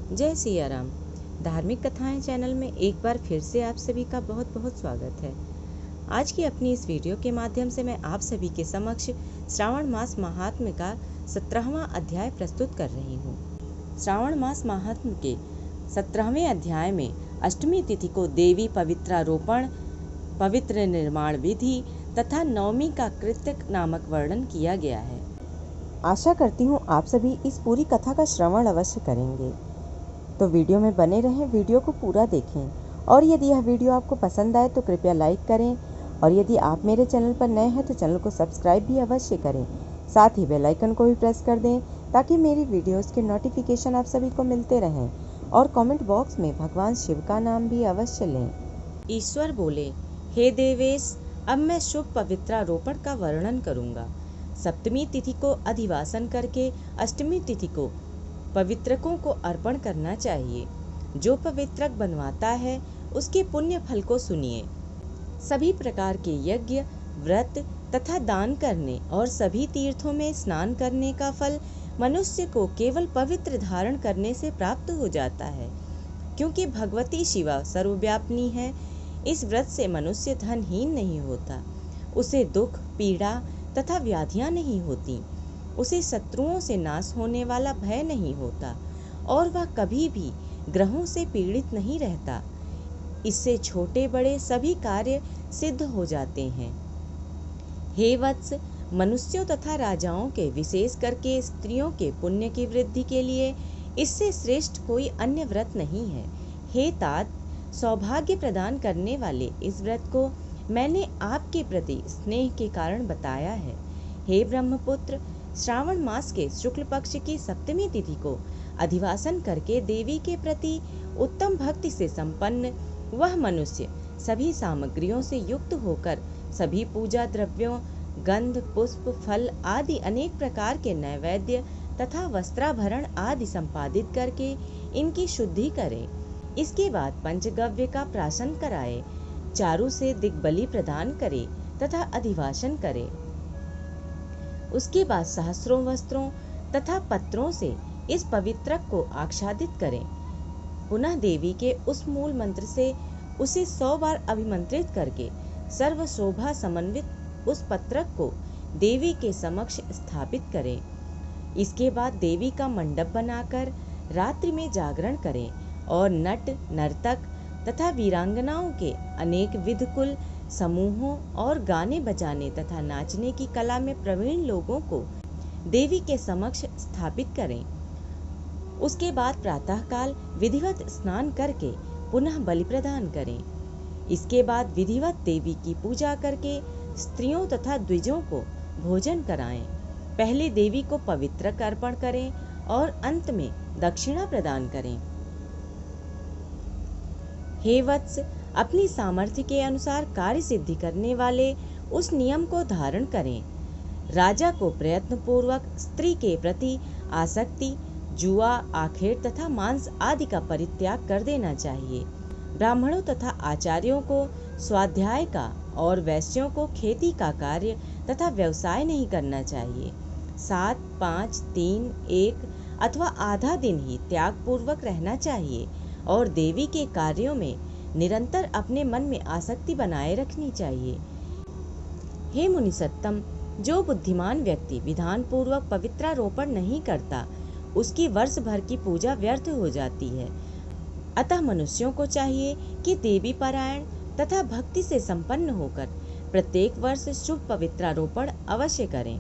जय सिया राम। धार्मिक कथाएं चैनल में एक बार फिर से आप सभी का बहुत बहुत स्वागत है। आज की अपनी इस वीडियो के माध्यम से मैं आप सभी के समक्ष श्रावण मास महात्म्य का 17वां अध्याय प्रस्तुत कर रही हूँ। श्रावण मास महात्म्य के 17वें अध्याय में अष्टमी तिथि को देवी पवित्रारोपण, पवित्र निर्माण विधि तथा नवमी का कृत्यक नामक वर्णन किया गया है। आशा करती हूँ आप सभी इस पूरी कथा का श्रवण अवश्य करेंगे, तो वीडियो में बने रहें, वीडियो को पूरा देखें। और यदि यह वीडियो आपको पसंद आए तो कृपया लाइक करें, और यदि आप मेरे चैनल पर नए हैं तो चैनल को सब्सक्राइब भी अवश्य करें। साथ ही बेल आइकन को भी प्रेस कर दें ताकि मेरी वीडियोस के नोटिफिकेशन आप सभी को मिलते रहें। और कमेंट बॉक्स में भगवान शिव का नाम भी अवश्य लें। ईश्वर बोले, हे देवेश, अब मैं शुभ पवित्रारोपण का वर्णन करूंगा। सप्तमी तिथि को अधिवासन करके अष्टमी तिथि को पवित्रकों को अर्पण करना चाहिए। जो पवित्रक बनवाता है उसके पुण्य फल को सुनिए। सभी प्रकार के यज्ञ, व्रत तथा दान करने और सभी तीर्थों में स्नान करने का फल मनुष्य को केवल पवित्र धारण करने से प्राप्त हो जाता है। क्योंकि भगवती शिवा सर्वव्यापिनी है, इस व्रत से मनुष्य धनहीन नहीं होता, उसे दुख, पीड़ा तथा व्याधियां नहीं होती, उसे शत्रुओं से नाश होने वाला भय नहीं होता और वह कभी भी ग्रहों से पीड़ित नहीं रहता। इससे छोटे बड़े सभी कार्य सिद्ध हो जाते हैं। हे वत्स, मनुष्यों तथा राजाओं के, विशेष करके स्त्रियों के पुण्य की वृद्धि के लिए इससे श्रेष्ठ कोई अन्य व्रत नहीं है। हे तात, सौभाग्य प्रदान करने वाले इस व्रत को मैंने आपके प्रति स्नेह के कारण बताया है। हे ब्रह्मपुत्र, श्रावण मास के शुक्ल पक्ष की सप्तमी तिथि को अधिवासन करके देवी के प्रति उत्तम भक्ति से संपन्न वह मनुष्य सभी सामग्रियों से युक्त होकर सभी पूजा द्रव्यों, गंध, पुष्प, फल आदि अनेक प्रकार के नैवेद्य तथा वस्त्राभरण आदि संपादित करके इनकी शुद्धि करे। इसके बाद पंचगव्य का प्राशन कराए, चारों से दिग्बली प्रदान करे तथा अधिवासन करे। उसके बाद सहस्रों वस्त्रों तथा पत्रों से इस पवित्रक को आच्छादित करें। पुनः देवी के उस मूल मंत्र से उसे 100 बार अभिमंत्रित करके सर्व शोभा समन्वित उस पत्रक को देवी के समक्ष स्थापित करें। इसके बाद देवी का मंडप बनाकर रात्रि में जागरण करें और नट, नर्तक तथा वीरांगनाओं के अनेक विधकुल समूहों और गाने बजाने तथा नाचने की कला में प्रवीण लोगों को देवी के समक्ष स्थापित करें। उसके बाद प्रातःकाल विधिवत स्नान करके पुनः बलि प्रदान करें। इसके बाद विधिवत देवी की पूजा करके स्त्रियों तथा द्विजों को भोजन कराएं। पहले देवी को पवित्र अर्पण करें और अंत में दक्षिणा प्रदान करें। हे वत्स, अपनी सामर्थ्य के अनुसार कार्य सिद्धि करने वाले उस नियम को धारण करें। राजा को प्रयत्न पूर्वक स्त्री के प्रति आसक्ति, जुआ, आखेट तथा मांस आदि का परित्याग कर देना चाहिए। ब्राह्मणों तथा आचार्यों को स्वाध्याय का और वैश्यों को खेती का कार्य तथा व्यवसाय नहीं करना चाहिए। 7, 5, 3, 1 अथवा आधा दिन ही त्याग पूर्वक रहना चाहिए और देवी के कार्यों में निरंतर अपने मन में आसक्ति बनाए रखनी चाहिए। हे मुनिसत्तम, जो बुद्धिमान व्यक्ति विधान पूर्वक पवित्रारोपण नहीं करता, उसकी वर्ष भर की पूजा व्यर्थ हो जाती है। अतः मनुष्यों को चाहिए कि देवी पारायण तथा भक्ति से संपन्न होकर प्रत्येक वर्ष शुभ पवित्रारोपण अवश्य करें।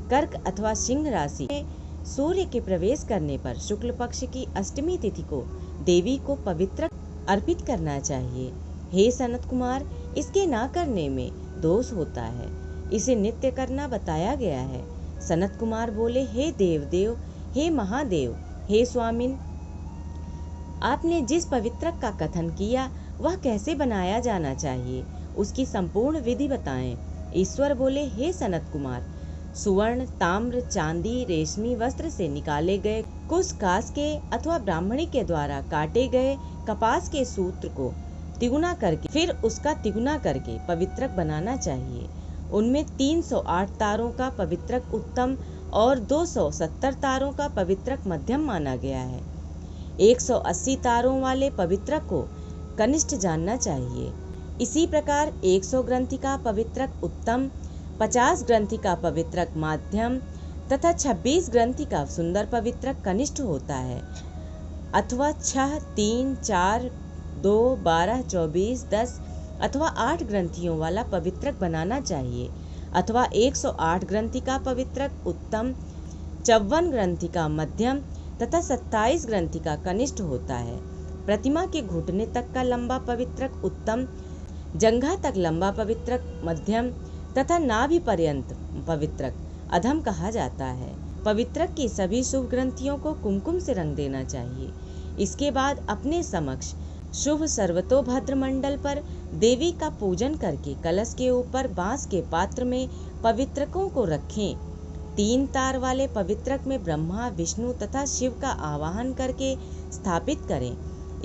कर्क अथवा सिंह राशि में सूर्य के प्रवेश करने पर शुक्ल पक्ष की अष्टमी तिथि को देवी को पवित्र अर्पित करना चाहिए। हे सनत कुमार, इसके ना करने में दोष होता है, इसे नित्य करना बताया गया है। सनत कुमार बोले, हे देवदेव, हे महादेव, हे स्वामिन, आपने जिस पवित्रक का कथन किया वह कैसे बनाया जाना चाहिए, उसकी संपूर्ण विधि बताएं। ईश्वर बोले, हे सनत कुमार, सुवर्ण, ताम्र, चांदी, रेशमी वस्त्र से निकाले गए कुश कास के अथवा ब्राह्मणी के द्वारा काटे गए कपास के सूत्र को तिगुना करके फिर उसका तिगुना करके पवित्रक बनाना चाहिए। उनमें 308 तारों का पवित्रक उत्तम और 270 तारों का पवित्रक मध्यम माना गया है। 180 तारों वाले पवित्रक को कनिष्ठ जानना चाहिए। इसी प्रकार 100 ग्रंथि का पवित्रक उत्तम, 50 ग्रंथि का पवित्रक माध्यम तथा 26 ग्रंथि का सुंदर पवित्रक कनिष्ठ होता है, अथवा 6, 3, 4, 2, 12, 24, 10 अथवा 8 ग्रंथियों वाला पवित्रक बनाना चाहिए, अथवा 108 ग्रंथि का पवित्रक उत्तम, 54 ग्रंथि का मध्यम तथा 27 ग्रंथि का कनिष्ठ होता है। प्रतिमा के घुटने तक का लंबा पवित्रक उत्तम, जंघा तक लंबा पवित्रक मध्यम तथा नाभि पर्यंत पवित्रक अधम कहा जाता है। पवित्रक की सभी शुभ ग्रंथियों को कुमकुम से रंग देना चाहिए। इसके बाद अपने समक्ष शुभ सर्वतोभद्र मंडल पर देवी का पूजन करके कलश के ऊपर बांस के पात्र में पवित्रकों को रखें। 3 तार वाले पवित्रक में ब्रह्मा, विष्णु तथा शिव का आवाहन करके स्थापित करें।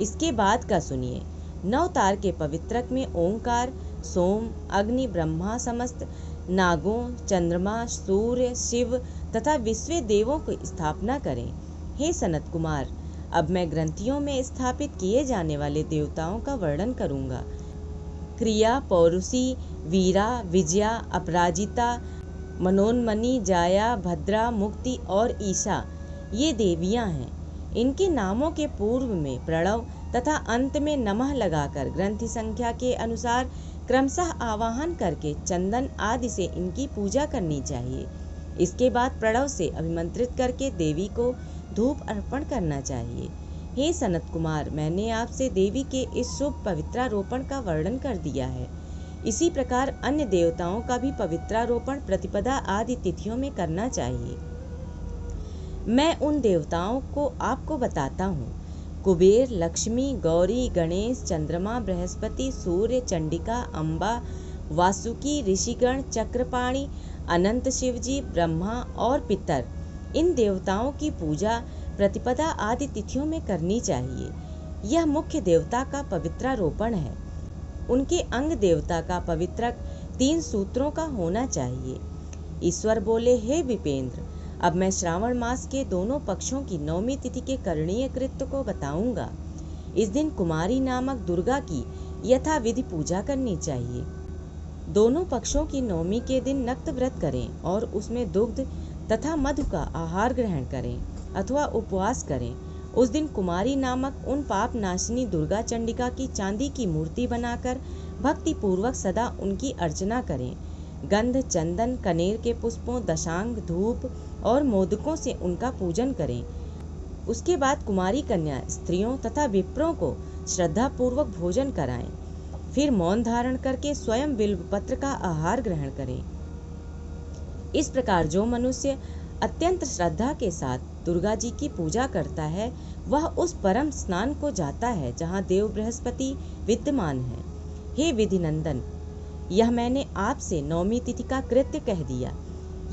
इसके बाद का सुनिए। 9 तार के पवित्रक में ओंकार, सोम, अग्नि, ब्रह्मा, समस्त नागों, चंद्रमा, सूर्य, शिव तथा विश्व देवों की स्थापना करें। हे सनत कुमार, अब मैं ग्रंथियों में स्थापित किए जाने वाले देवताओं का वर्णन करूंगा। क्रिया, पौरुषी, वीरा, विजया, अपराजिता, मनोन्मनी, जाया, भद्रा, मुक्ति और ईशा ये देवियां हैं। इनके नामों के पूर्व में प्रणव तथा अंत में नमः लगाकर ग्रंथि संख्या के अनुसार क्रमशः आवाहन करके चंदन आदि से इनकी पूजा करनी चाहिए। इसके बाद प्रणव से अभिमंत्रित करके देवी को धूप अर्पण करना चाहिए। हे सनत कुमार, मैंने आपसे देवी के इस शुभ पवित्रारोपण का वर्णन कर दिया है। इसी प्रकार अन्य देवताओं का भी पवित्रारोपण प्रतिपदा आदि तिथियों में करना चाहिए। मैं उन देवताओं को आपको बताता हूँ। कुबेर, लक्ष्मी, गौरी, गणेश, चंद्रमा, बृहस्पति, सूर्य, चंडिका, अम्बा, वासुकी, ऋषिगण, चक्रपाणि, अनंत शिवजी, ब्रह्मा और पितर, इन देवताओं की पूजा प्रतिपदा आदि तिथियों में करनी चाहिए। यह मुख्य देवता का पवित्रारोपण है। उनके अंग देवता का पवित्रक 3 सूत्रों का होना चाहिए। ईश्वर बोले, हे विपेंद्र, अब मैं श्रावण मास के दोनों पक्षों की 9वीं तिथि के करणीय कृत्य को बताऊंगा। इस दिन कुमारी नामक दुर्गा की यथाविधि पूजा करनी चाहिए। दोनों पक्षों की 9वीं के दिन नक्त व्रत करें और उसमें दुग्ध तथा मधु का आहार ग्रहण करें अथवा उपवास करें। उस दिन कुमारी नामक उन पाप नाशिनी दुर्गा चंडिका की चांदी की मूर्ति बनाकर भक्ति पूर्वक सदा उनकी अर्चना करें। गंध, चंदन, कनेर के पुष्पों, दशांग, धूप और मोदकों से उनका पूजन करें। उसके बाद कुमारी कन्या स्त्रियों तथा विप्रों को श्रद्धा पूर्वक भोजन कराएं। फिर मौन धारण करके स्वयं बिल्व पत्र का आहार ग्रहण करें। इस प्रकार जो मनुष्य अत्यंत श्रद्धा के साथ दुर्गा जी की पूजा करता है, वह उस परम स्नान को जाता है जहाँ देव बृहस्पति विद्यमान है। हे विधिनंदन, यह मैंने आपसे 9वीं तिथि का कृत्य कह दिया।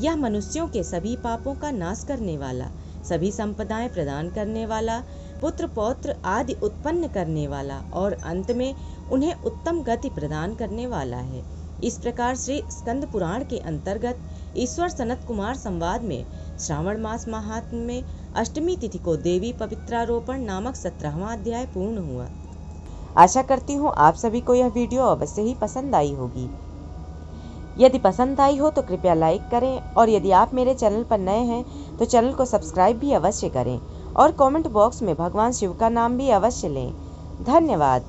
यह मनुष्यों के सभी पापों का नाश करने वाला, सभी संपदाएं प्रदान करने वाला, पुत्र पौत्र आदि उत्पन्न करने वाला और अंत में उन्हें उत्तम गति प्रदान करने वाला है। इस प्रकार श्री स्कंद पुराण के अंतर्गत ईश्वर सनत कुमार संवाद में श्रावण मास महात्म्य में अष्टमी तिथि को देवी पवित्रारोपण नामक 17वां अध्याय पूर्ण हुआ। आशा करती हूँ आप सभी को यह वीडियो अवश्य ही पसंद आई होगी। यदि पसंद आई हो तो कृपया लाइक करें और यदि आप मेरे चैनल पर नए हैं तो चैनल को सब्सक्राइब भी अवश्य करें और कमेंट बॉक्स में भगवान शिव का नाम भी अवश्य लें। धन्यवाद।